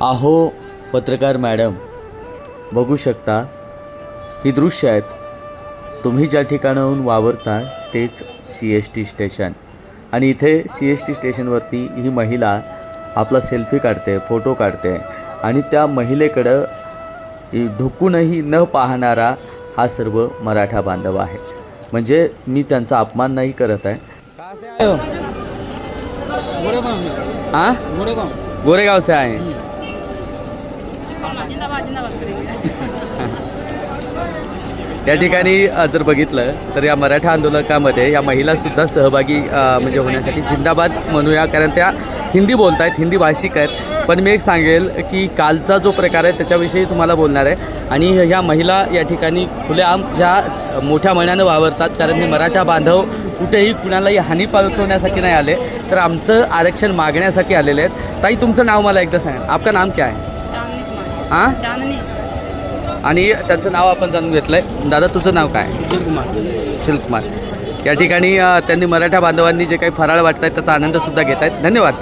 आहो पत्रकार मॅडम, बघू शकता ही दृश्य आहेत. तुम्ही ज्या ठिकाणाहून वावरता तेच CST स्टेशन आणि इथे CST स्टेशनवरती ही महिला आपला सेल्फी काढते, फोटो काढते आणि त्या महिलेकडं ढुकूनही न पाहणारा हा सर्व मराठा बांधव आहे. म्हणजे मी त्यांचा अपमान नाही करत आहे. कहाँ से आए हो? गोरेगांव से। हाँ, गोरेगांव। गोरेगाव से आए हैं. या ठिकाणी जर बघितलं तर या मराठा आंदोलकामध्ये या महिलासुद्धा सहभागी म्हणजे होण्यासाठी जिंदाबाद म्हणूया, कारण त्या हिंदी बोलत आहेत, हिंदी भाषिक आहेत. पण मी एक सांगेल की कालचा जो प्रकार आहे त्याच्याविषयी तुम्हाला बोलणार आहे. आणि ह्या महिला या ठिकाणी खुलेआम ज्या मोठ्या मनानं वावरतात, कारण हे मराठा बांधव कुठेही कुणालाही हानी पोहोचवण्यासाठी नाही आले, तर आमचं आरक्षण मागण्यासाठी आलेले आहेत. ताई, तुमचं नाव मला एकदा सांगा. आपका नाम क्या है? हां, चांदनी. आणि त्यांचं नाव आपण जाणून घेतलं आहे. दादा, तुझं नाव काय? सुशील कुमार। सुशील कुमार. या ठिकाणी त्यांनी मराठा बांधवांनी जे काही फराळ वाटत आहेत त्याचा आनंदसुद्धा घेत आहेत. धन्यवाद.